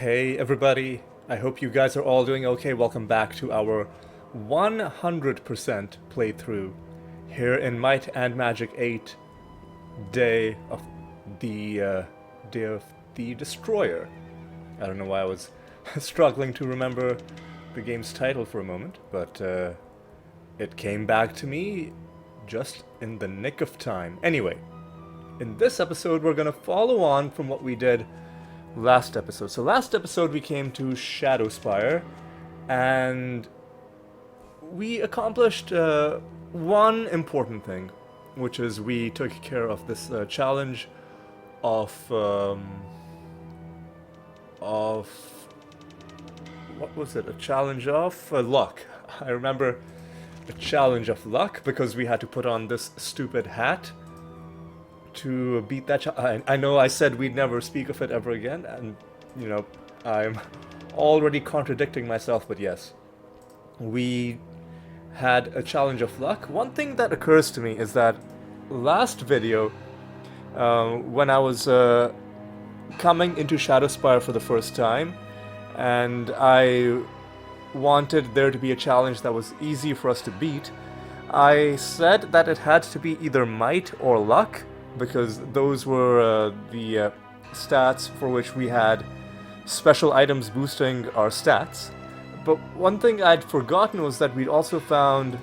Hey everybody, I hope you guys are all doing okay. Welcome back to our 100% playthrough here in Might and Magic 8 Day of Day of the Destroyer. I don't know why I was struggling to remember the game's title for a moment, but it came back to me just in the nick of time. Anyway, in this episode we're gonna follow on from what we did last episode. So last episode we came to Shadowspire, and we accomplished one important thing, which is we took care of this challenge of what was it? A challenge of luck. I remember a challenge of luck because we had to put on this stupid hat to beat that I know I said we'd never speak of it ever again, and you know, I'm already contradicting myself, but yes, we had a challenge of luck. One thing that occurs to me is that last video, when I was coming into Shadowspire for the first time, and I wanted there to be a challenge that was easy for us to beat, I said that it had to be either might or luck, because those were the stats for which we had special items boosting our stats. But one thing I'd forgotten was that we'd also found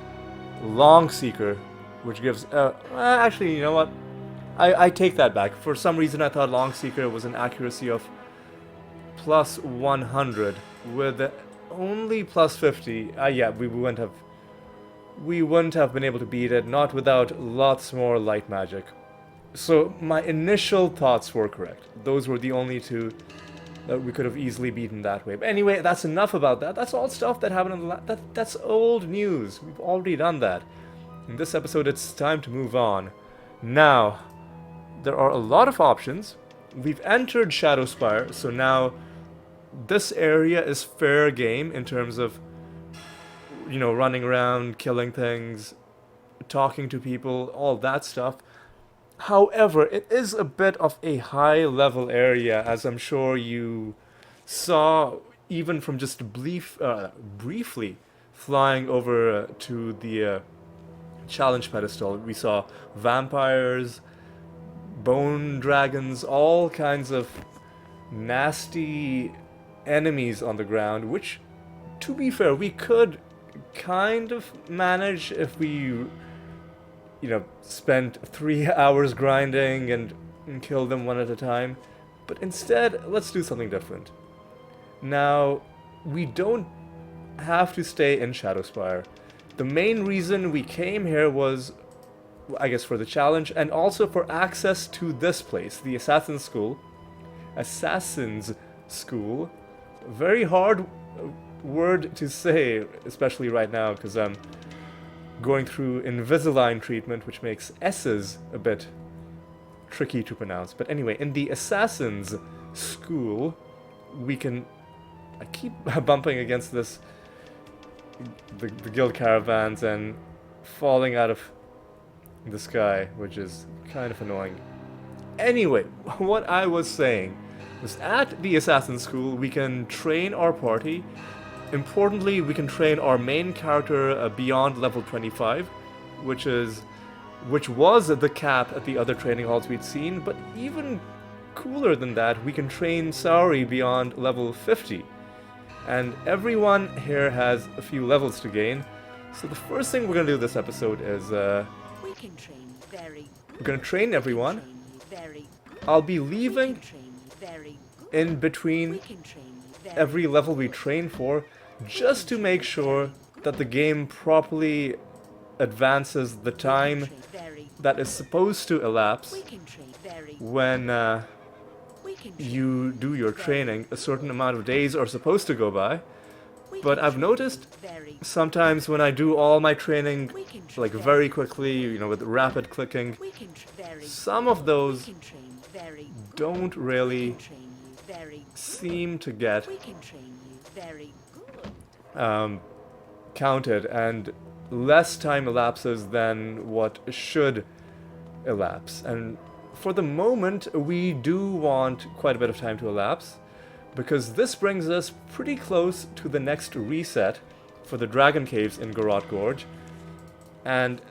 Long Seeker, which gives... actually, you know what? I take that back. For some reason I thought Long Seeker was an accuracy of plus 100, with only plus 50. Yeah, we wouldn't have been able to beat it, not without lots more light magic. So my initial thoughts were correct. Those were the only two that we could have easily beaten that way. But anyway, that's enough about that. That's all stuff that happened in the that's old news. We've already done that. In this episode, it's time to move on. Now, there are a lot of options. We've entered Shadowspire, so now this area is fair game in terms of, you know, running around, killing things, talking to people, all that stuff. However, it is a bit of a high-level area, as I'm sure you saw even from just briefly flying over to the challenge pedestal. We saw vampires, bone dragons, all kinds of nasty enemies on the ground, which, to be fair, we could kind of manage if we, you know, spent 3 hours grinding and kill them one at a time. But instead, let's do something different. Now, we don't have to stay in Shadowspire. The main reason we came here was, I guess, for the challenge, and also for access to this place, the Assassin's School. Assassin's School. Very hard word to say, especially right now, because I'm going through Invisalign treatment, which makes S's a bit tricky to pronounce. But anyway, in the Assassin's School, we can... I keep bumping against this... the guild caravans and falling out of the sky, which is kind of annoying. Anyway, what I was saying was at the Assassin's School, we can train our party. Importantly, we can train our main character beyond level 25, which was the cap at the other training halls we'd seen, but even cooler than that, we can train Saori beyond level 50. And everyone here has a few levels to gain, so the first thing we're going to do this episode is we can train very we're going to train everyone. very I'll be leaving train very in between we can train very every level we train for, just to make sure that the game properly advances the time very that is supposed to elapse we can train very when we can train you do your training. A certain amount of days are supposed to go by, we but can I've train noticed very sometimes when I do all my training we can train like very quickly, you know, with rapid clicking, we can very some of those we can train very don't really train you very seem to get we can train you very counted, and less time elapses than what should elapse. And for the moment, we do want quite a bit of time to elapse, because this brings us pretty close to the next reset for the Dragon Caves in Garotte Gorge. And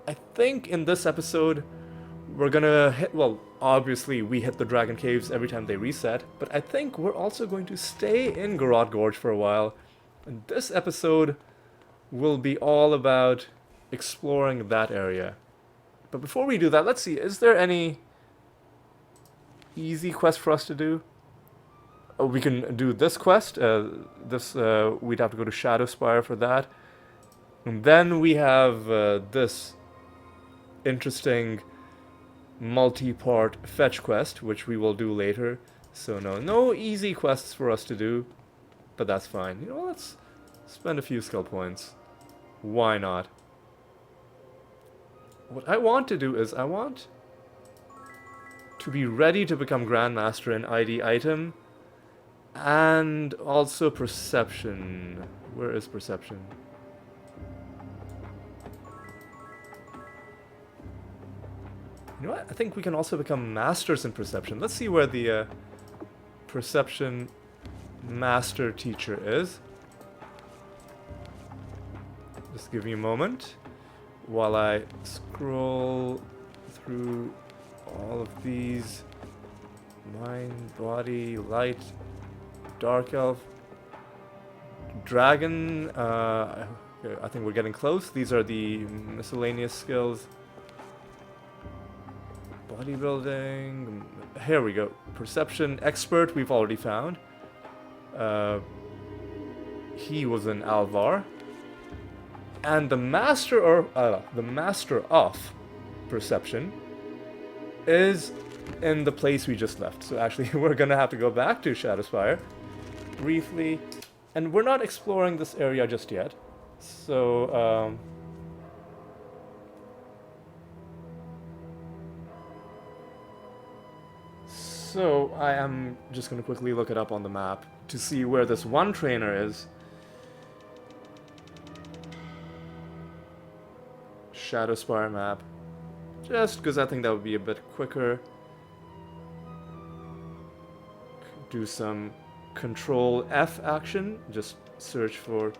I think in this episode, we're gonna hit, well, obviously we hit the Dragon Caves every time they reset, but I think we're also going to stay in Garotte Gorge for a while. And this episode will be all about exploring that area. But before we do that, let's see, is there any easy quest for us to do? Oh, we can do this quest. We'd have to go to Shadowspire for that. And then we have this interesting multi-part fetch quest, which we will do later. So no easy quests for us to do, but that's fine. You know, let's spend a few skill points. Why not? What I want to do is I want to be ready to become Grandmaster in ID item and also perception. Where is perception? You know what? I think we can also become masters in perception. Let's see where the perception master teacher is. Just give me a moment while I scroll through all of these. Mind, body, light, dark elf, dragon. I think we're getting close. These are the miscellaneous skills. Bodybuilding. Here we go. Perception expert. We've already found. He was an Alvar. And the master of perception is in the place we just left. So actually, we're gonna have to go back to Shadowspire briefly, and we're not exploring this area just yet. So so I am just gonna quickly look it up on the map to see where this one trainer is. Shadowspire map, just because I think that would be a bit quicker. Do some Control F action, just search for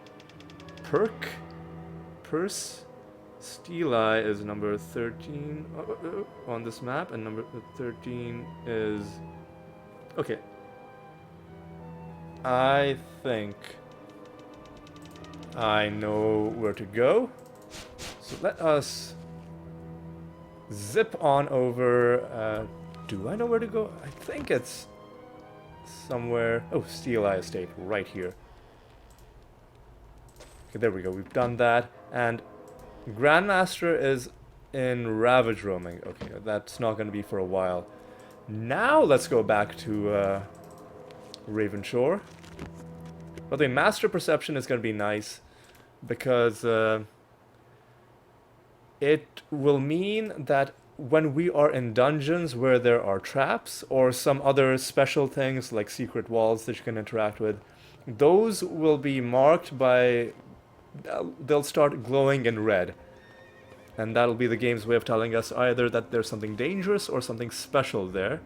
Purse. Steli is number 13 on this map, and number 13 is... Okay. I think I know where to go. So let us zip on over. Do I know where to go? I think it's somewhere. Oh, Steli Estate, right here. Okay, there we go. We've done that. And Grandmaster is in Ravage roaming. Okay, that's not going to be for a while. Now let's go back to Ravenshore. By the way, Master Perception is going to be nice because it will mean that when we are in dungeons where there are traps or some other special things like secret walls that you can interact with, those will be marked by... they'll start glowing in red. And that'll be the game's way of telling us either that there's something dangerous or something special there.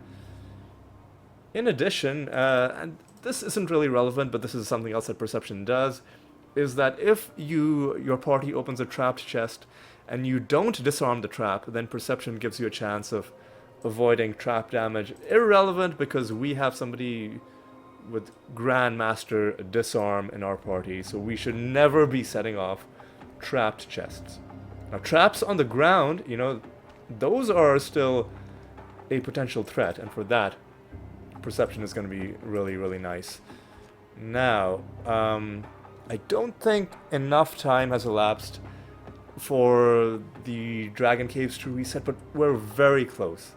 In addition, and this isn't really relevant, but this is something else that Perception does, is that if your party opens a trapped chest and you don't disarm the trap, then Perception gives you a chance of avoiding trap damage. Irrelevant because we have somebody with Grandmaster Disarm in our party, so we should never be setting off trapped chests. Now, traps on the ground, you know, those are still a potential threat, and for that, Perception is going to be really, really nice. Now, I don't think enough time has elapsed for the Dragon Caves to reset, but we're very close.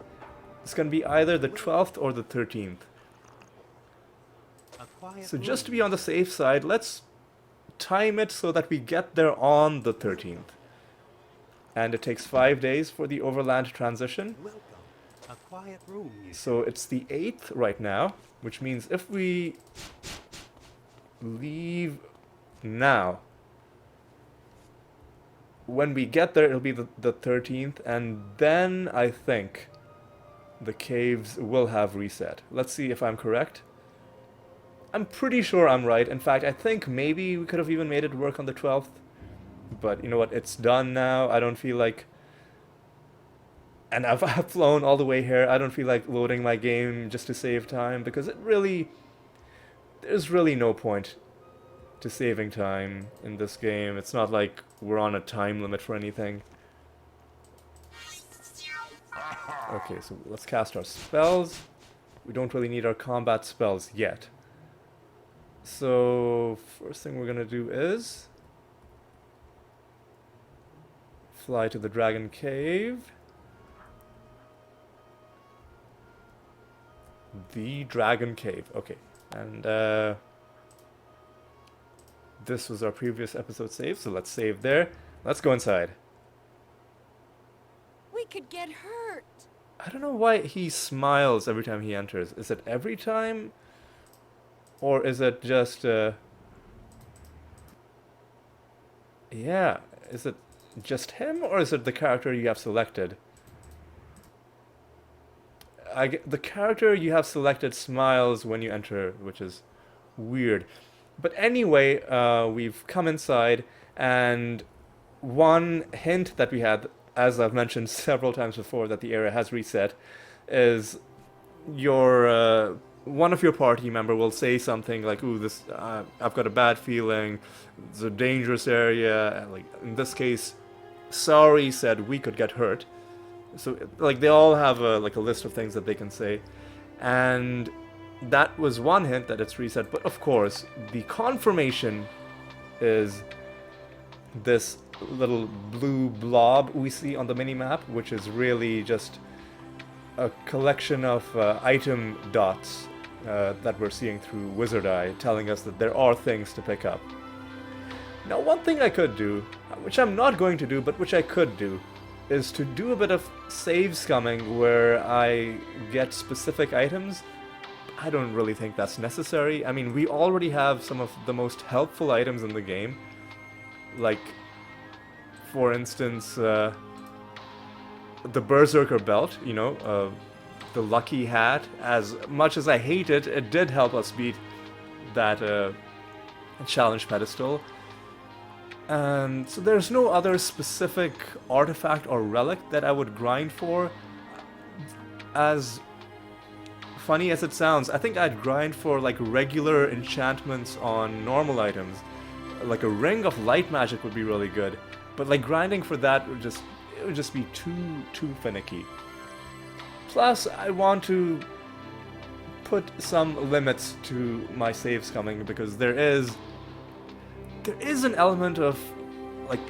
It's going to be either the 12th or the 13th. So just to be on the safe side, let's time it so that we get there on the 13th. And it takes 5 days for the overland transition. A quiet room. So it's the 8th right now, which means if we leave now, when we get there, it'll be the 13th, and then I think the caves will have reset. Let's see if I'm correct. I'm pretty sure I'm right. In fact, I think maybe we could have even made it work on the 12th. But you know what? It's done now. I don't feel like... And I've flown all the way here. I don't feel like loading my game just to save time, because it really... There's really no point to saving time in this game. It's not like we're on a time limit for anything. Okay, so let's cast our spells. We don't really need our combat spells yet. So, first thing we're gonna do is fly to the Dragon Cave. The Dragon Cave, okay. And this was our previous episode save, so let's save there. Let's go inside. We could get hurt. I don't know why he smiles every time he enters. Is it every time? Or is it just, yeah, is it just him, or is it the character you have selected? The character you have selected smiles when you enter, which is weird. But anyway, we've come inside, and one hint that we had, as I've mentioned several times before, that the area has reset, is your one of your party member will say something like, "Ooh, this I've got a bad feeling. It's a dangerous area." And like in this case, Sari said we could get hurt. So like they all have a list of things that they can say, and that was one hint that it's reset. But of course, the confirmation is this little blue blob we see on the mini-map, which is really just a collection of item dots that we're seeing through Wizard Eye, telling us that there are things to pick up. Now, one thing I could do, which I'm not going to do, but which I could do, is to do a bit of save scumming where I get specific items. I don't really think that's necessary. I mean, we already have some of the most helpful items in the game. Like, for instance, the Berserker belt, you know, the lucky hat. As much as I hate it, it did help us beat that challenge pedestal. And so there's no other specific artifact or relic that I would grind for. As funny as it sounds, I think I'd grind for like regular enchantments on normal items. Like a ring of light magic would be really good, but like grinding for that would just be too finicky. Plus, I want to put some limits to my save scumming, because there is an element of like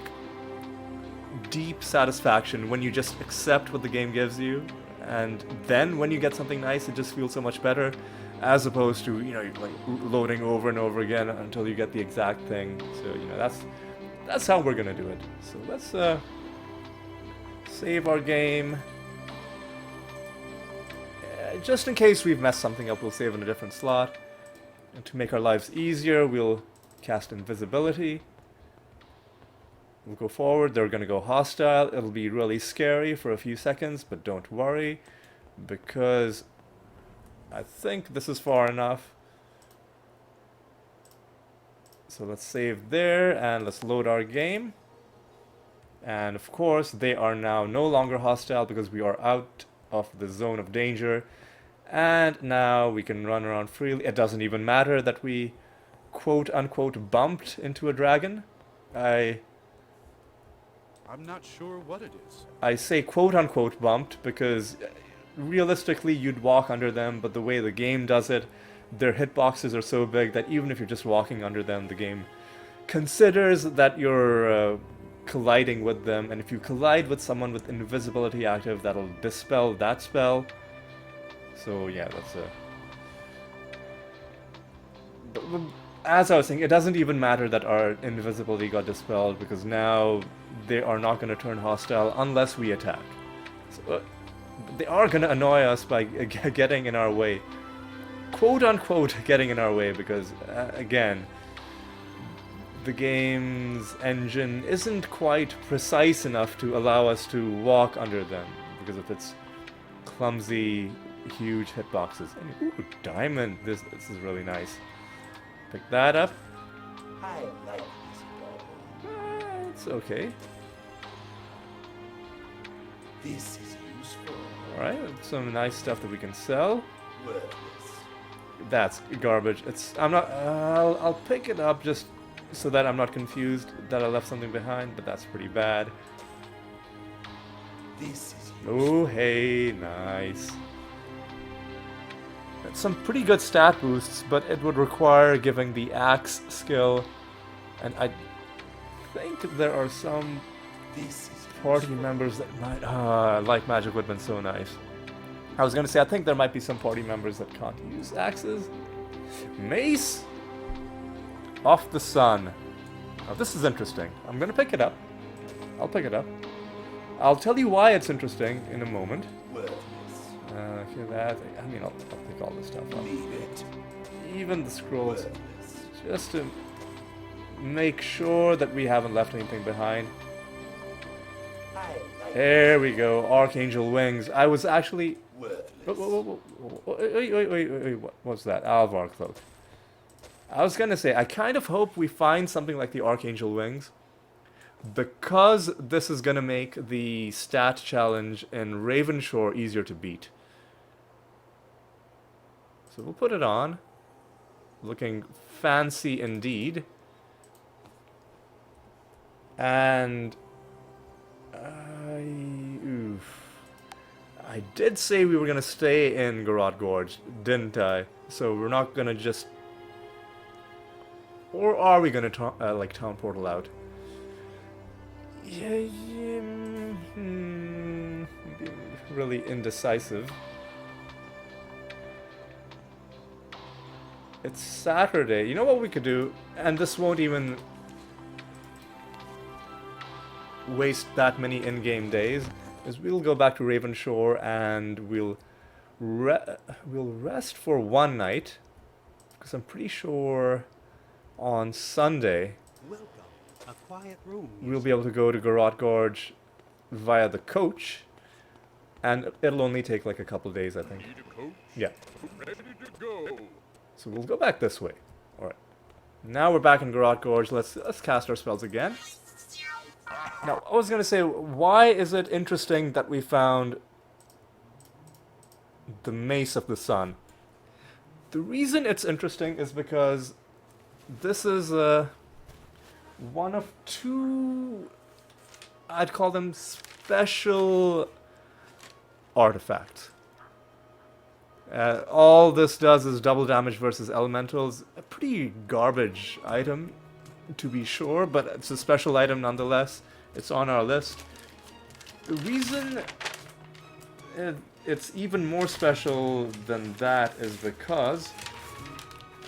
deep satisfaction when you just accept what the game gives you, and then when you get something nice, it just feels so much better, as opposed to, you know, like loading over and over again until you get the exact thing. So, you know, that's how we're gonna do it. So let's save our game. Just in case we've messed something up, we'll save in a different slot. And to make our lives easier, we'll cast invisibility. We'll go forward. They're going to go hostile. It'll be really scary for a few seconds, but don't worry, because I think this is far enough. So let's save there, and let's load our game. And of course, they are now no longer hostile because we are out of the zone of danger. And now we can run around freely. It doesn't even matter that we quote-unquote bumped into a dragon. I'm not sure what it is. I say quote-unquote bumped because realistically you'd walk under them, but the way the game does it, their hitboxes are so big that even if you're just walking under them, the game considers that you're colliding with them, and if you collide with someone with invisibility active, that'll dispel that spell. So yeah, that's as I was saying, it doesn't even matter that our invisibility got dispelled, because now they are not going to turn hostile unless we attack. So, they are going to annoy us by getting in our way. Quote-unquote getting in our way, because, again, the game's engine isn't quite precise enough to allow us to walk under them, because of its clumsy, huge hitboxes. And, ooh, diamond! This is really nice. Pick that up. I like this ball. It's okay. This is useful. Alright, some nice stuff that we can sell. Worthless. That's garbage. I'm not. I'll pick it up just so that I'm not confused that I left something behind, but that's pretty bad. This is Oh, hey, nice. That's some pretty good stat boosts, but it would require giving the axe skill, and I think there are some This is party members that might. Light magic would have been so nice. I was gonna say, I think there might be some party members that can't use axes. Mace of the Sun. Now, this is interesting. I'm gonna pick it up. I'll pick it up. I'll tell you why it's interesting in a moment. worthless. Okay, that. I mean, I'll pick all this stuff up. Leave it. Even the scrolls, Worthless. just to make sure that we haven't left anything behind. I like There we go, Archangel Wings. I was actually. worthless. Wait, what was that? Alvar Cloak. I was gonna say, I kind of hope we find something like the Archangel Wings, because this is gonna make the stat challenge in Ravenshore easier to beat. So we'll put it on. Looking fancy indeed. And I did say we were gonna stay in Garotte Gorge, didn't I? So we're not gonna just, or are we gonna like town portal out? Yeah, being really indecisive. It's Saturday. You know what we could do, and this won't even waste that many in-game days, is we'll go back to Ravenshore and we'll rest for one night, because I'm pretty sure on Sunday Welcome. A quiet room. we'll be able to go to Garotte Gorge via the coach, and it'll only take like a couple days, I think. Need a coach? Yeah. Ready to go. So we'll go back this way. Alright. Now we're back in Garotte Gorge. Let's cast our spells again. Now, I was gonna say, why is it interesting that we found the Mace of the Sun? The reason it's interesting is because this is one of two, I'd call them special artifacts. All this does is double damage versus elementals. A pretty garbage item, to be sure, but it's a special item nonetheless. It's on our list. The reason it's even more special than that is because,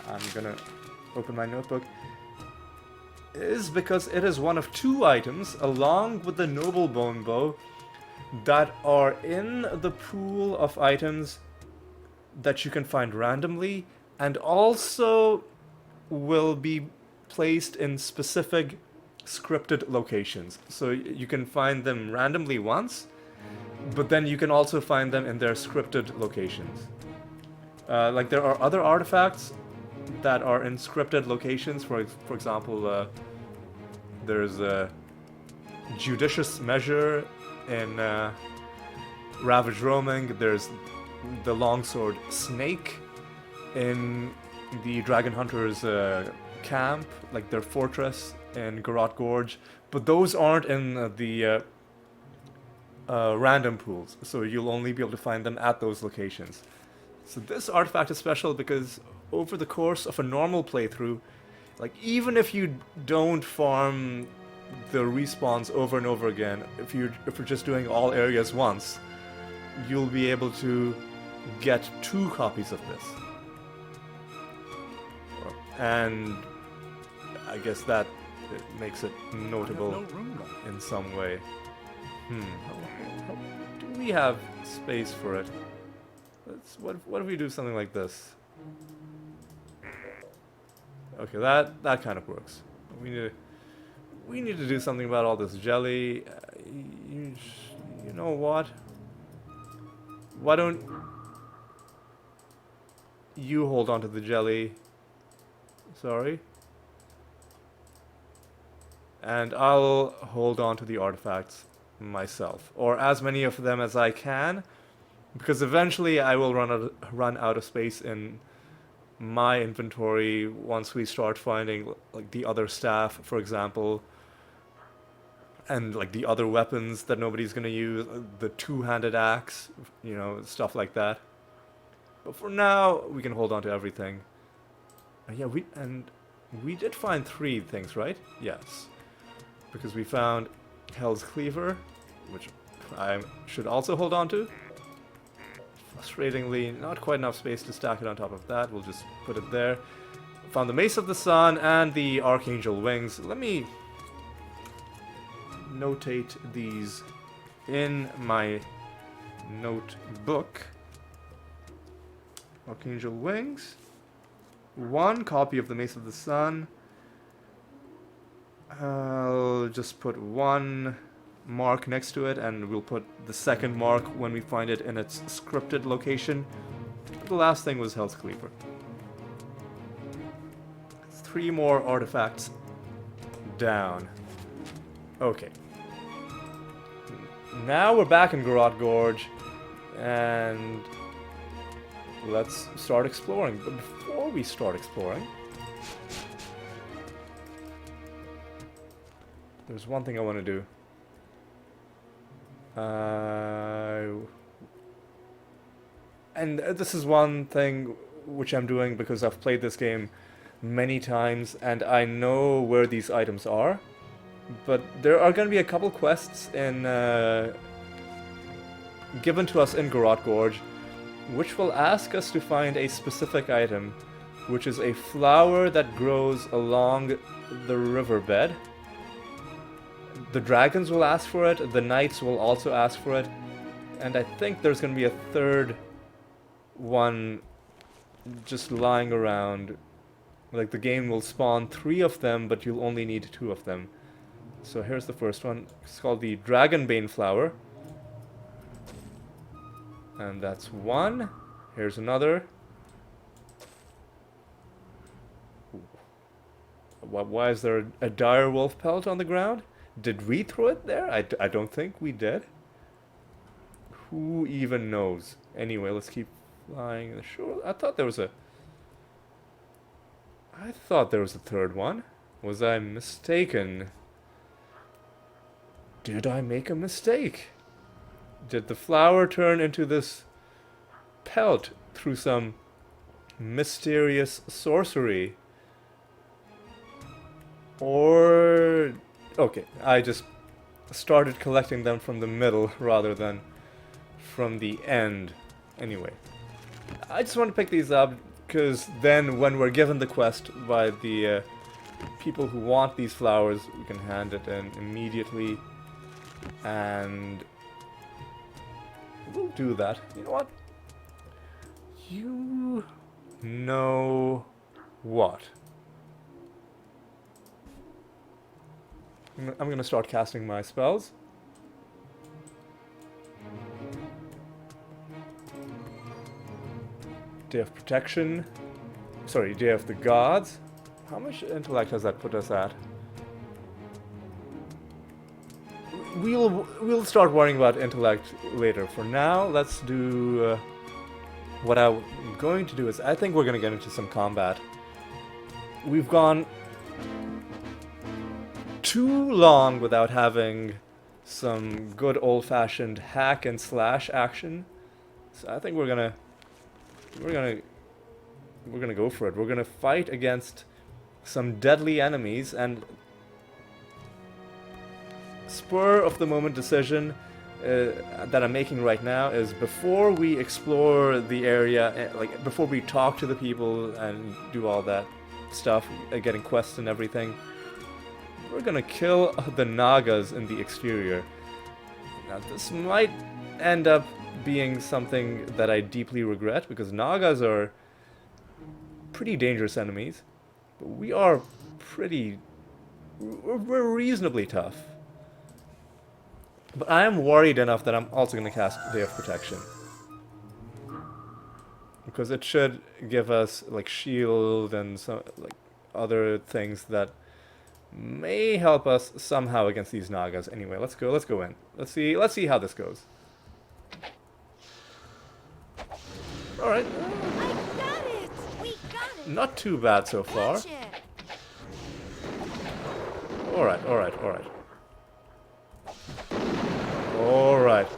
I'm gonna open my notebook, is because it is one of two items, along with the Noble Bone Bow, that are in the pool of items that you can find randomly, and also will be placed in specific scripted locations. So you can find them randomly once, but then you can also find them in their scripted locations. Like there are other artifacts that are in scripted locations. For example, there's a Judicious Measure in Ravaged Roaming. There's the Longsword Snake in the Dragon Hunters camp, like their fortress in Garotte Gorge, but those aren't in the random pools, so you'll only be able to find them at those locations. So this artifact is special because over the course of a normal playthrough, like even if you don't farm the respawns over and over again, if you're just doing all areas once, you'll be able to get 2 copies of this. And I guess that it makes it notable No room left. in some way. Do we have space for it? What if we do something like this? Okay, that kind of works. We need to do something about all this jelly. You know what? Why don't you hold on to the jelly Sorry. And I'll hold on to the artifacts myself, or as many of them as I can, because eventually I will run out of space in my inventory once we start finding like the other staff, for example, and like the other weapons that nobody's gonna use, the two-handed axe, you know, stuff like that. But for now, we can hold on to everything. Yeah, we did find 3 things, right? Yes. Because we found Hell's Cleaver, which I should also hold on to. Frustratingly, not quite enough space to stack it on top of that. We'll just put it there. Found the Mace of the Sun and the Archangel Wings. Let me notate these in my notebook. Archangel Wings. 1 copy of the Mace of the Sun. I'll just put 1 mark next to it, and we'll put the second mark when we find it in its scripted location. The last thing was Hell's Cleaver. 3 more artifacts down. Okay. Now we're back in Garotte Gorge, and let's start exploring. But before we start exploring, there's one thing I want to do. And this is one thing which I'm doing because I've played this game many times and I know where these items are. But there are going to be a couple quests in given to us in Garotte Gorge, which will ask us to find a specific item, which is a flower that grows along the riverbed. The dragons will ask for it, the knights will also ask for it, and I think there's going to be a third one just lying around. Like, the game will spawn 3 of them, but you'll only need 2 of them. So here's the first one. It's called the Dragonbane Flower. And that's 1. Here's another. Why is there a dire wolf pelt on the ground? Did we throw it there? I don't think we did. Who even knows? Anyway, let's keep flying. Sure, I thought there was a third one. Was I mistaken? Did I make a mistake? Did the flower turn into this pelt through some mysterious sorcery? Or... okay, I just started collecting them from the middle rather than from the end. Anyway, I just want to pick these up because then when we're given the quest by the people who want these flowers, we can hand it in immediately, and we'll do that. You know what? You know what? I'm gonna start casting my spells. Day of Protection. Sorry, Day of the Gods. How much intellect has that put us at? We'll start worrying about intellect later. For now, let's do what I'm going to do is I think we're gonna get into some combat. We've gone too long without having some good old-fashioned hack and slash action, so I think we're gonna go for it. We're gonna fight against some deadly enemies, and spur of the moment decision that I'm making right now is before we explore the area, like before we talk to the people and do all that stuff, getting quests and everything, we're gonna kill the Nagas in the exterior. Now this might end up being something that I deeply regret, because Nagas are pretty dangerous enemies, but we're reasonably tough. But I am worried enough that I'm also gonna cast Day of Protection, because it should give us like shield and some like other things that may help us somehow against these Nagas. Anyway, let's go in. Let's see how this goes. Alright, I got it! We got it! not too bad so far. Gotcha. Alright. Alright.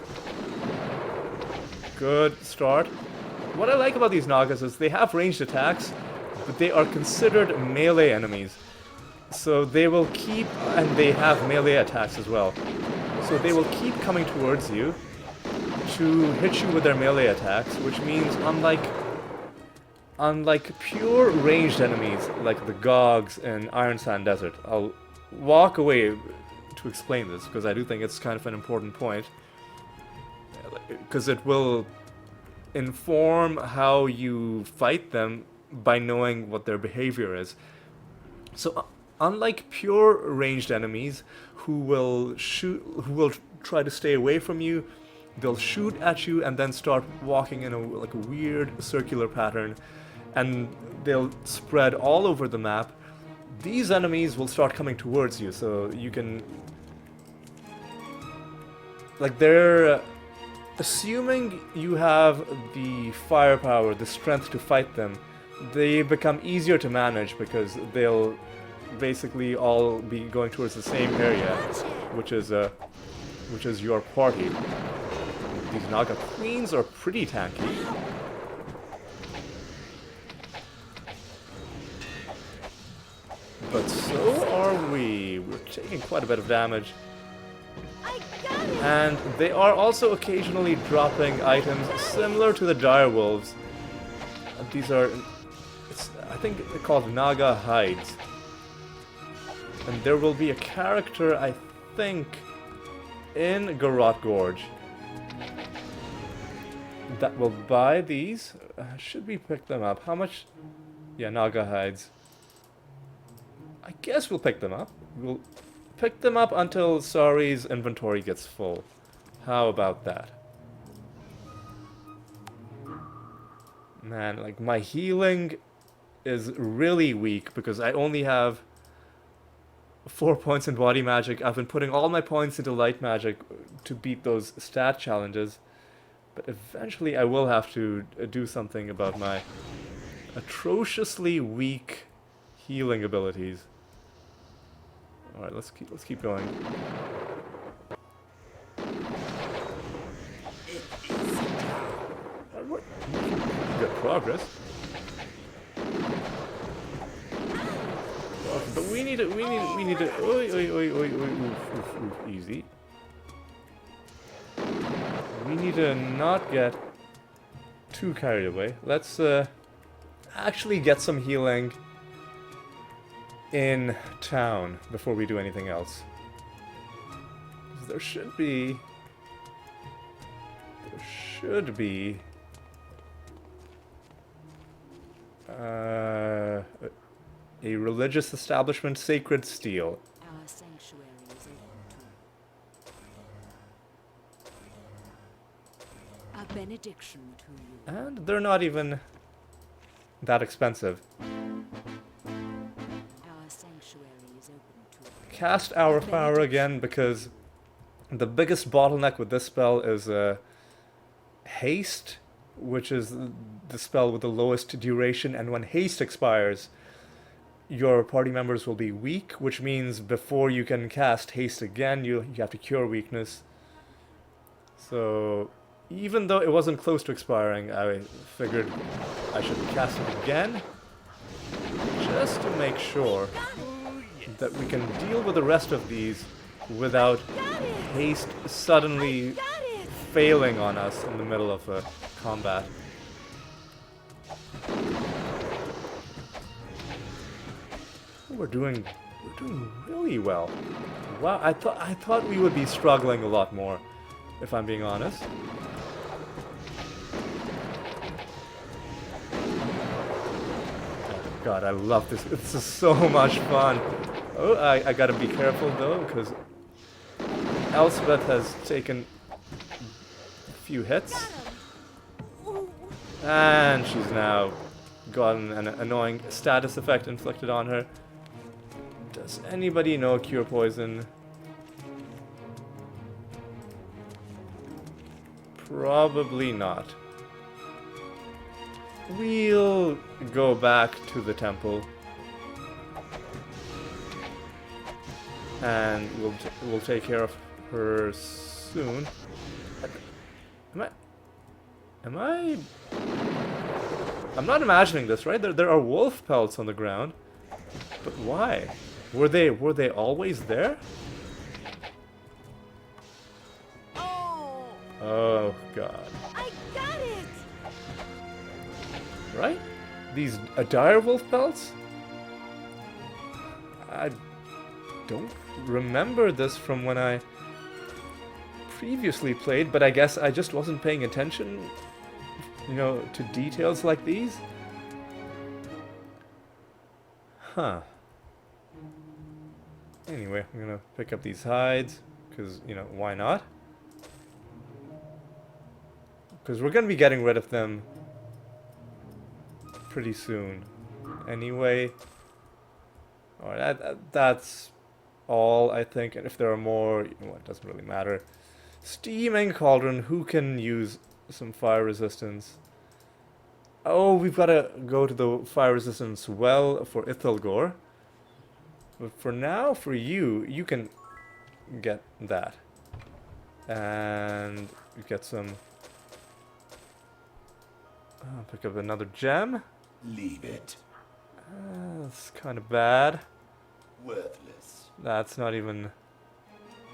Good start. What I like about these Nagas is they have ranged attacks, but they are considered melee enemies. So they will keep, and they have melee attacks as well. So they will keep coming towards you to hit you with their melee attacks, which means unlike pure ranged enemies like the Gogs in Iron Sand Desert. I'll walk away to explain this because I do think it's kind of an important point, because it will inform how you fight them by knowing what their behavior is. So unlike pure ranged enemies who will try to stay away from you, they'll shoot at you and then start walking in a weird circular pattern, and they'll spread all over the map. These enemies will start coming towards you, so you can... they're... assuming you have the firepower, the strength to fight them, they become easier to manage because they'll basically all be going towards the same area, which is your party. These Naga Queens are pretty tanky. But so are we. We're taking quite a bit of damage. I got it! And they are also occasionally dropping items similar to the direwolves. These are, I think they're called Naga hides. And there will be a character, I think, in Garotte Gorge that will buy these. Should we pick them up? How much? Yeah, Naga hides. I guess we'll pick them up. We'll pick them up until Sari's inventory gets full. How about that? Man, my healing is really weak because I only have 4 points in body magic. I've been putting all my points into light magic to beat those stat challenges. But eventually I will have to do something about my atrociously weak healing abilities. Alright, let's keep going. What? Good progress. But we need to easy. We need to not get too carried away. Let's actually get some healing in town before we do anything else. There should be a religious establishment, Sacred Steel. Our sanctuary is open to a benediction to you. And they're not even that expensive. Our sanctuary is open to Cast Hour Power again, because the biggest bottleneck with this spell is haste, which is the spell with the lowest duration, and when haste expires, your party members will be weak, which means before you can cast haste again, you have to cure weakness. So even though it wasn't close to expiring, I figured I should cast it again, just to make sure that we can deal with the rest of these without haste suddenly failing on us in the middle of a combat. We're doing really well. Wow, I thought we would be struggling a lot more, if I'm being honest. Oh God, I love this. This is so much fun. Oh, I gotta be careful though, because Elspeth has taken a few hits. And she's now gotten an annoying status effect inflicted on her. Does anybody know cure poison? Probably not. We'll go back to the temple. And we'll take care of her soon. I'm not imagining this, right? There are wolf pelts on the ground. But why? Were they always there? Oh god. I got it! Right? These dire wolf pelts? I don't remember this from when I previously played, but I guess I just wasn't paying attention, you know, to details like these. Huh. Anyway, I'm gonna pick up these hides, because, you know, why not? Because we're gonna be getting rid of them pretty soon. Anyway. Alright, that's all, I think. And if there are more, you know what, it doesn't really matter. Steaming Cauldron, who can use some fire resistance? Oh, we've got to go to the fire resistance well for Ithilgor. But for now, for you, you can get that. And get some... pick up another gem. Leave it. That's kind of bad. Worthless. That's not even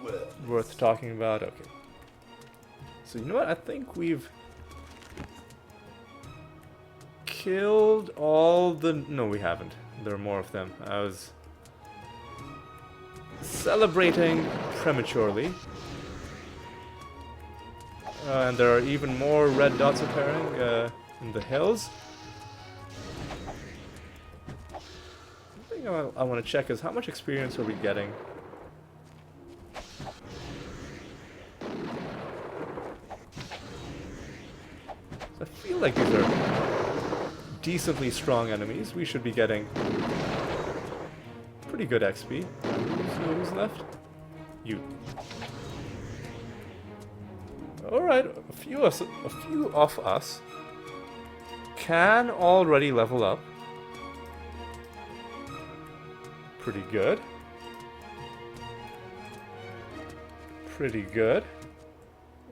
Worthless. worth talking about. Okay. So you know what? I think we've killed all the... No, we haven't. There are more of them. I was celebrating prematurely. And there are even more red dots appearing in the hills. The thing I want to check is how much experience are we getting? I feel like these are decently strong enemies. We should be getting pretty good XP. Who's left? You. Alright, a few of us can already level up. Pretty good. Pretty good.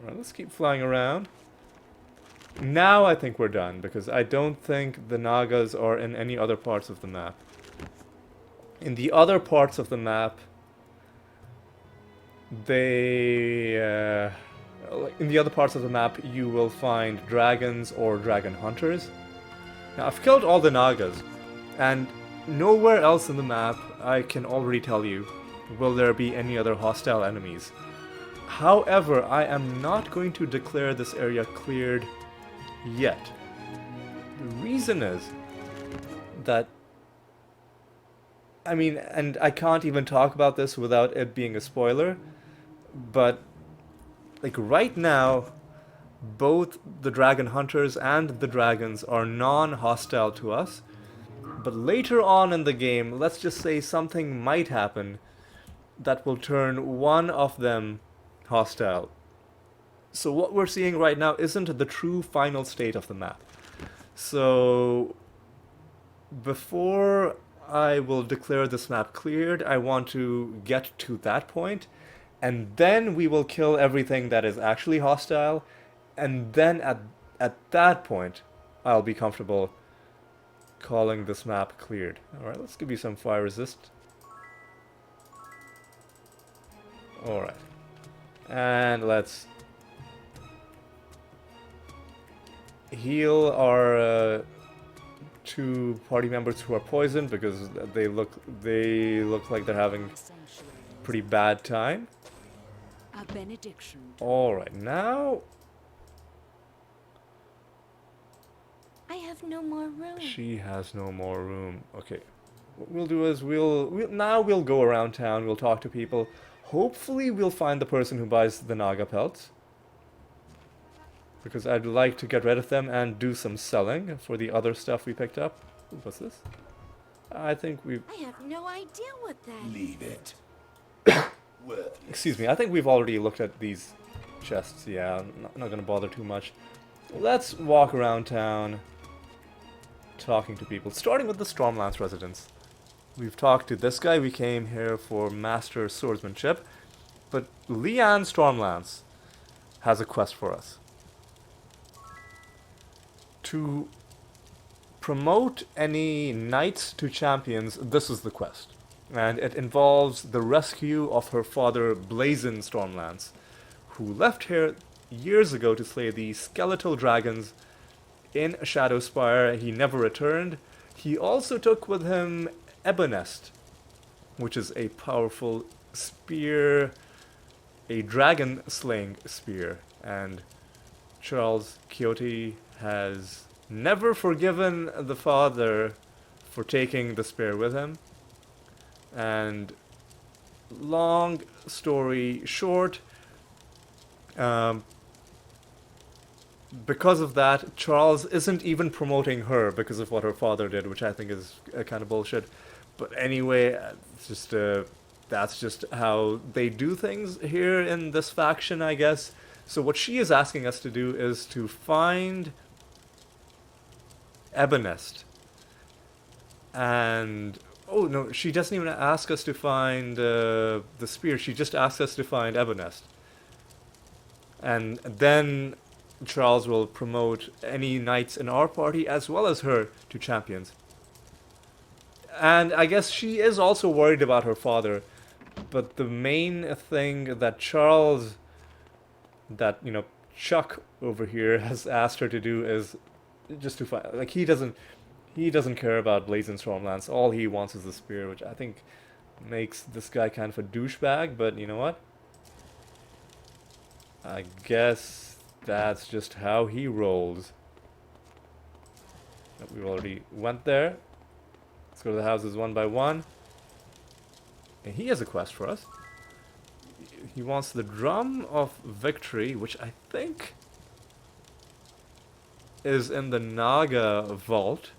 Alright, let's keep flying around. Now I think we're done, because I don't think the Nagas are in any other parts of the map. In the other parts of the map, in the other parts of the map, you will find dragons or dragon hunters. Now, I've killed all the Nagas, and nowhere else in the map, I can already tell you, will there be any other hostile enemies. However, I am not going to declare this area cleared yet. The reason is that, I mean, and I can't even talk about this without it being a spoiler, but like right now, both the dragon hunters and the dragons are non-hostile to us. But later on in the game, let's just say something might happen that will turn one of them hostile. So what we're seeing right now isn't the true final state of the map. So before I will declare this map cleared, I want to get to that point. And then we will kill everything that is actually hostile. And then at that point, I'll be comfortable calling this map cleared. Alright, let's give you some fire resist. Alright. And let's heal our two party members who are poisoned, because they look like they're having a pretty bad time. A benediction. Alright, now I have no more room. she has no more room. Okay. What we'll do is we'll go around town, we'll talk to people. Hopefully we'll find the person who buys the Naga pelts. because I'd like to get rid of them and do some selling for the other stuff we picked up. Ooh, what's this? I think we've... I have no idea what that is. Leave it. Worthless. Excuse me, I think we've already looked at these chests. Yeah, I'm not gonna bother too much. Let's walk around town talking to people, starting with the Stormlance residents. We've talked to this guy. We came here for Master Swordsmanship, but Leanne Stormlance has a quest for us. To promote any knights to champions, this is the quest. And it involves the rescue of her father, Blazin Stormlance, who left here years ago to slay the skeletal dragons in Shadowspire. He never returned. He also took with him Ebonest, which is a powerful spear, a dragon-slaying spear. And Charles Quixote has never forgiven the father for taking the spear with him. And long story short, because of that, Charles isn't even promoting her because of what her father did, which I think is kind of bullshit. But anyway, it's just that's just how they do things here in this faction, I guess. So what she is asking us to do is to find Ebonest. And oh no, she doesn't even ask us to find the spear. She just asks us to find Ebonest. And then Charles will promote any knights in our party as well as her to champions. And I guess she is also worried about her father. But the main thing that Charles, that, you know, Chuck over here has asked her to do is just to find, like, he doesn't care about Blazin Stormlance. All he wants is the spear, which I think makes this guy kind of a douchebag, but you know what? I guess that's just how he rolls. We already went there. Let's go to the houses one by one. And he has a quest for us. He wants the Drum of Victory, which I think is in the Naga vault.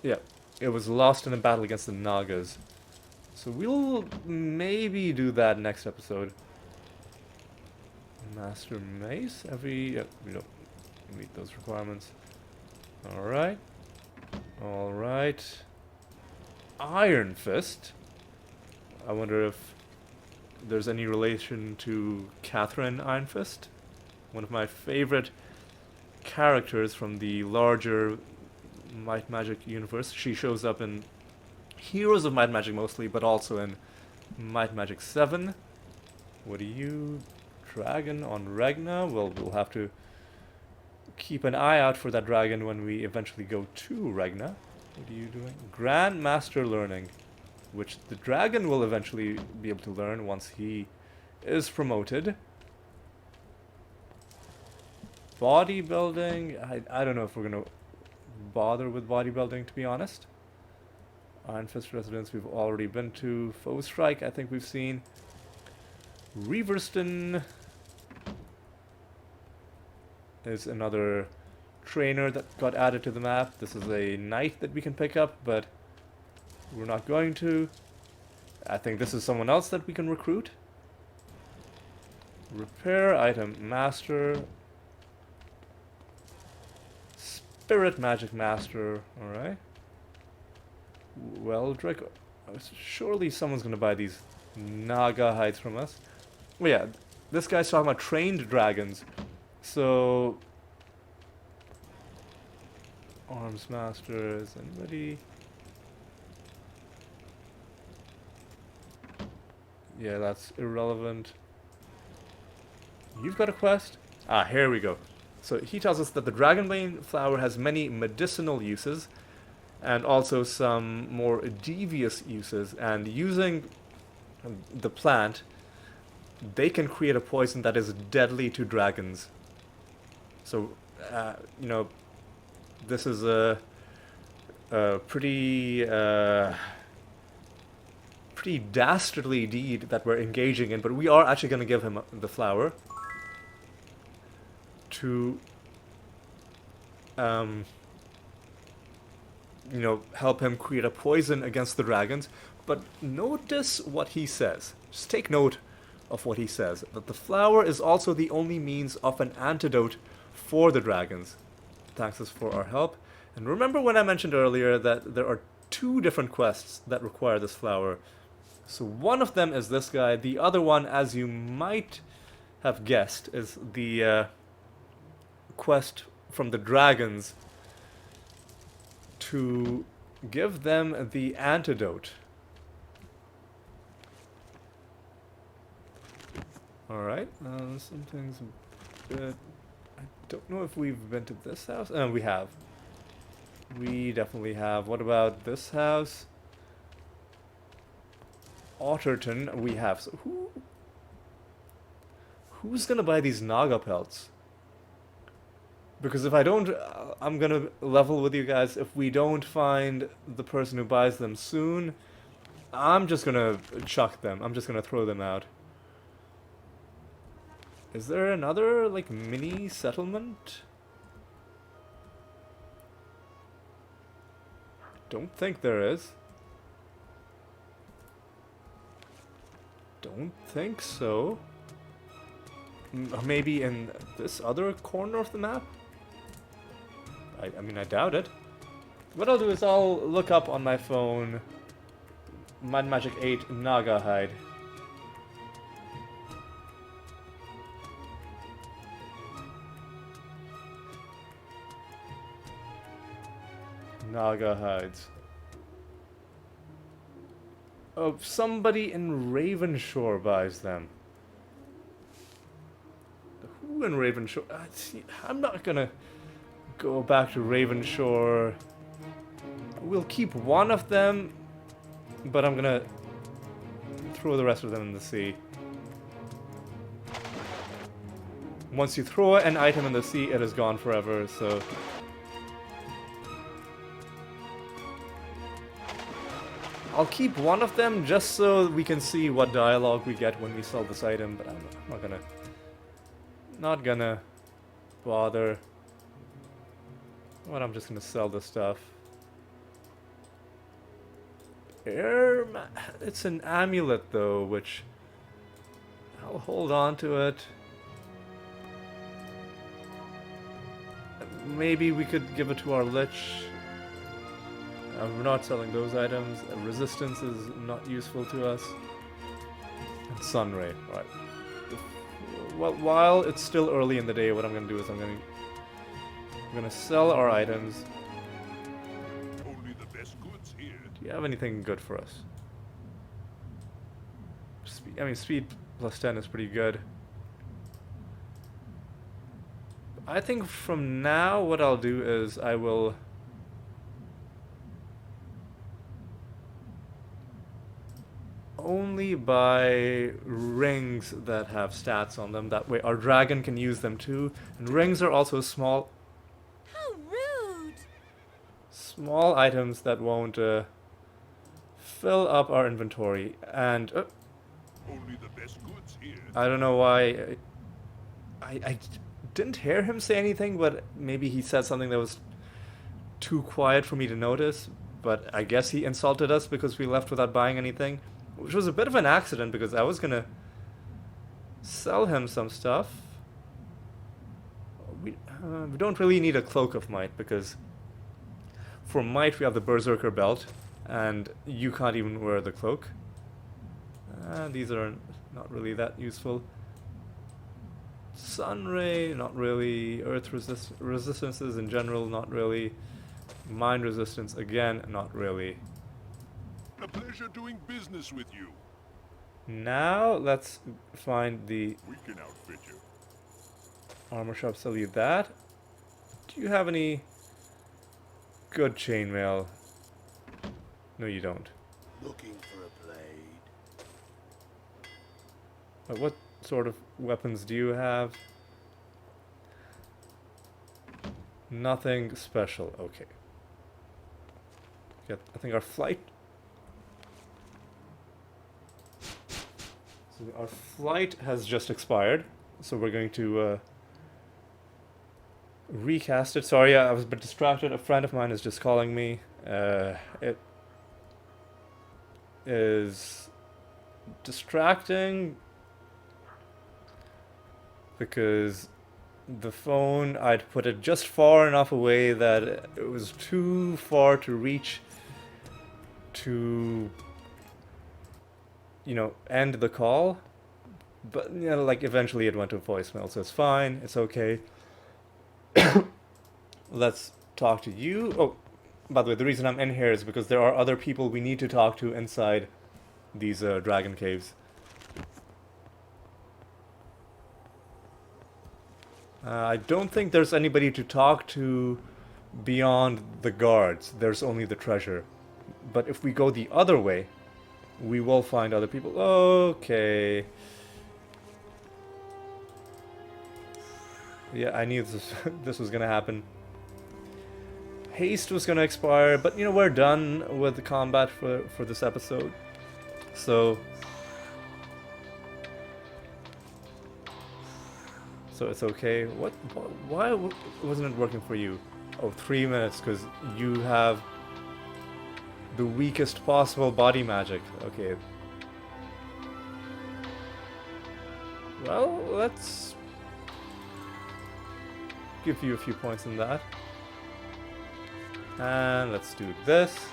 Yeah, it was lost in a battle against the Nagas. So we'll maybe do that next episode. Master Mace, we don't meet those requirements. Alright. Alright. Iron Fist. I wonder if there's any relation to Catherine Iron Fist. One of my favorite characters from the larger Might Magic universe. She shows up in Heroes of Might Magic mostly, but also in Might Magic 7. What are you? Dragon on Regna? Well, we'll have to keep an eye out for that dragon when we eventually go to Regna. What are you doing? Grand Master Learning, which the dragon will eventually be able to learn once he is promoted. Bodybuilding, I don't know if we're going to bother with bodybuilding, to be honest. Iron Fist residence we've already been to. Foe Strike, I think we've seen. Reverston is another trainer that got added to the map. This is a knight that we can pick up, but we're not going to. I think this is someone else that we can recruit. Repair item master. Spirit magic master. Alright. Well, Draco. Surely someone's going to buy these Naga hides from us. Well, yeah, this guy's talking about trained dragons. So, Arms Master, is anybody? Yeah, that's irrelevant. You've got a quest? Ah, here we go. So he tells us that the Dragonbane flower has many medicinal uses and also some more devious uses, and using the plant, they can create a poison that is deadly to dragons. So, you know, this is a pretty pretty dastardly deed that we're engaging in, but we are actually going to give him the flower to, you know, help him create a poison against the dragons. But notice what he says. Just take note of what he says. That the flower is also the only means of an antidote for the dragons. Thanks us for our help. And remember when I mentioned earlier that there are 2 different quests that require this flower. So one of them is this guy. The other one, as you might have guessed, is the quest from the dragons to give them the antidote. Alright, something's a bit... I don't know if we've been to this house. We have. We definitely have. What about this house? Otterton, we have. So who's gonna buy these Naga pelts? Because if I don't, I'm gonna level with you guys. If we don't find the person who buys them soon, I'm just gonna chuck them. I'm just gonna throw them out. Is there another, like, mini settlement? Don't think there is. Don't think so. Maybe in this other corner of the map? I mean, I doubt it. What I'll do is I'll look up on my phone Might and Magic 8 Naga hide. Naga hides. Oh, somebody in Ravenshore buys them. Who in Ravenshore? See, I'm not gonna go back to Ravenshore. We'll keep one of them, but I'm gonna throw the rest of them in the sea. Once you throw an item in the sea, it is gone forever, so... I'll keep one of them just so we can see what dialogue we get when we sell this item, but I'm not gonna bother. Well, I'm just gonna sell this stuff. It's an amulet though, which I'll hold on to it. Maybe we could give it to our Lich. We're not selling those items. Resistance is not useful to us. And Sunray, right. Well, while it's still early in the day, what I'm gonna do is I'm gonna sell our items. Only the best goods here. Do you have anything good for us? I mean, speed plus 10 is pretty good. I think from now, what I'll do is I will... only buy rings that have stats on them. That way our dragon can use them too. And rings are also small... How rude! small items that won't fill up our inventory. And... Only the best goods here. I don't know why... I didn't hear him say anything, but maybe he said something that was too quiet for me to notice. But I guess he insulted us because we left without buying anything. Which was a bit of an accident because I was gonna sell him some stuff. We don't really need a Cloak of Might because for Might we have the Berserker Belt and you can't even wear the cloak. These are not really that useful. Sunray, not really. Earth resistances in general, not really. Mind resistance, again, not really. A pleasure doing business with you. Now, let's find the We can outfit you. armor shop, sell you that. Do you have any good chainmail? No, you don't. Looking for a blade. What sort of weapons do you have? Nothing special. Okay. I think our flight... Our flight has just expired, so we're going to recast it. Sorry, I was a bit distracted. A friend of mine is just calling me. It is distracting because the phone, I'd put it just far enough away that it was too far to reach to, you know, end the call. But, you know, like, eventually it went to voicemail, so it's fine, it's okay. Let's talk to you. Oh, by the way, the reason I'm in here is because there are other people we need to talk to inside these dragon caves. I don't think there's anybody to talk to beyond the guards. There's only the treasure. But if we go the other way, we will find other people. Okay. Yeah, I knew this was gonna happen. Haste was gonna expire, but you know, we're done with the combat for this episode. So it's okay. Why wasn't it working for you? Oh, 3 minutes, because you have the weakest possible body magic. Okay. Well, let's give you a few points in that. And let's do this.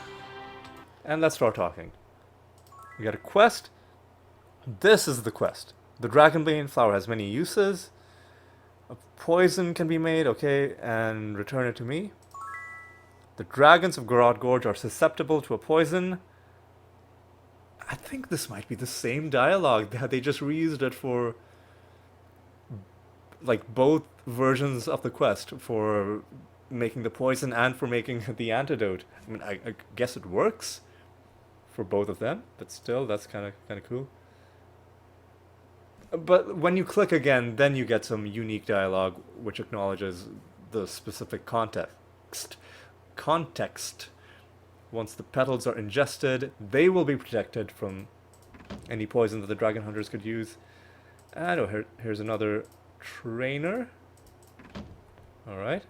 And let's start talking. We got a quest. This is the quest. The Dragonbane flower has many uses. A poison can be made, okay, and return it to me. The dragons of Garotte Gorge are susceptible to a poison. I think this might be the same dialogue. They just reused it for, like, both versions of the quest, for making the poison and for making the antidote. I mean, I guess it works for both of them, but still, that's kind of cool. But when you click again, then you get some unique dialogue which acknowledges the specific context. Once the petals are ingested, they will be protected from any poison that the dragon hunters could use. And oh, here's another trainer. Alright.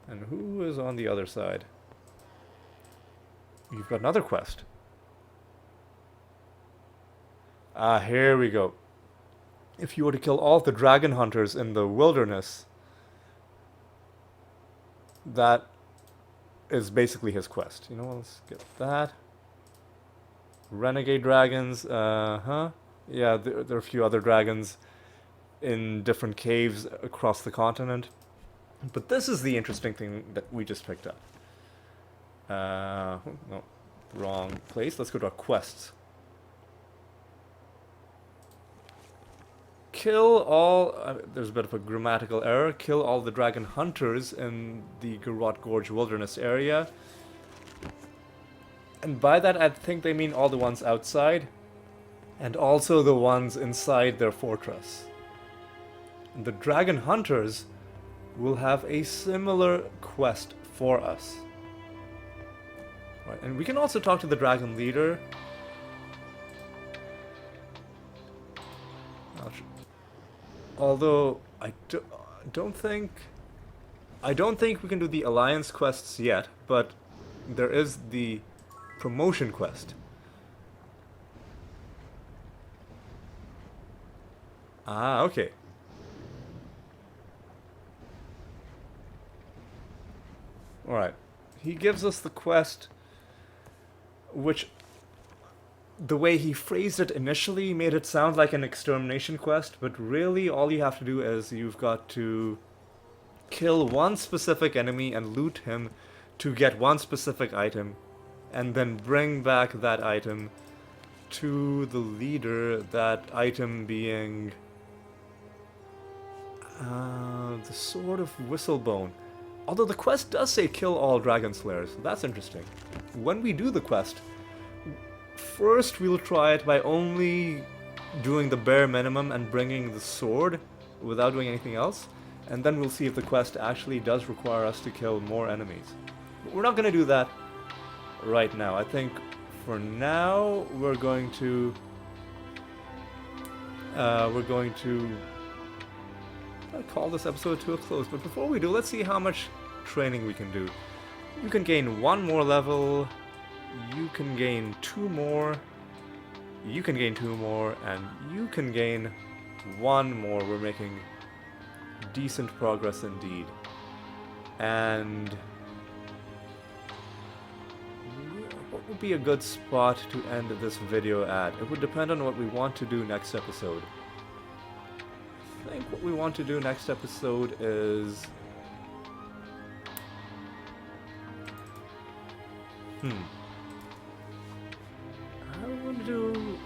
And who is on the other side? You've got another quest. Ah, here we go. If you were to kill all the dragon hunters in the wilderness, that is basically his quest. You know, let's get that. Renegade dragons, Yeah, there are a few other dragons in different caves across the continent. But this is the interesting thing that we just picked up. No, wrong place. Let's go to our quests. Kill all... there's a bit of a grammatical error. Kill all the dragon hunters in the Garotte Gorge wilderness area. And by that, I think they mean all the ones outside. And also the ones inside their fortress. And the dragon hunters will have a similar quest for us. Right, and we can also talk to the dragon leader. Although I don't think we can do the alliance quests yet, but there is the promotion quest. Ah, okay. Alright. He gives us the quest, which, the way he phrased it initially made it sound like an extermination quest, but really all you have to do is you've got to kill one specific enemy and loot him to get one specific item, and then bring back that item to the leader, that item being the Sword of Whistlebone. Although the quest does say kill all dragon slayers, so that's interesting. When we do the quest, first we'll try it by only doing the bare minimum and bringing the sword without doing anything else, and then we'll see if the quest actually does require us to kill more enemies. But we're not going to do that right now. I think for now we're going to we're going to call this episode to a close. But before we do, let's see how much training we can do. You can gain 1 more level, you can gain 2 more, you can gain 2 more, and you can gain 1 more. We're making decent progress indeed. And what would be a good spot to end this video at? It would depend on what we want to do next episode. I think what we want to do next episode is... I want to do...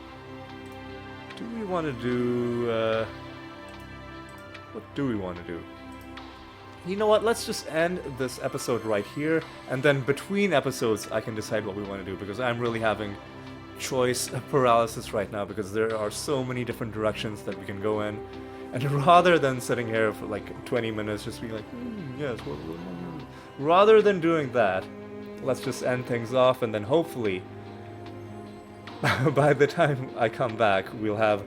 Do we want to do... what do we want to do? You know what, let's just end this episode right here, and then between episodes I can decide what we want to do, because I'm really having choice paralysis right now, because there are so many different directions that we can go in, and rather than sitting here for like 20 minutes just being like, yes, rather than doing that, let's just end things off, and then hopefully by the time I come back we'll have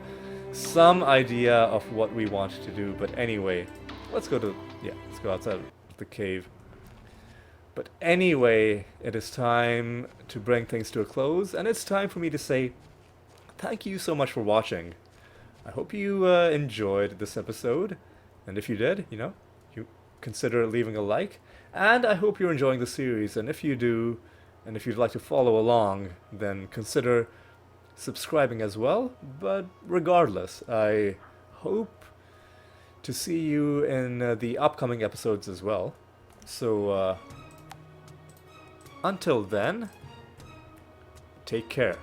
some idea of what we want to do. But anyway, let's go outside of the cave. But anyway, it is time to bring things to a close, and it's time for me to say thank you so much for watching. I hope you enjoyed this episode, and if you did, you consider leaving a like, and I hope you're enjoying the series, and if you do, and if you'd like to follow along, then consider subscribing as well. But regardless, I hope to see you in the upcoming episodes as well. So, until then, take care.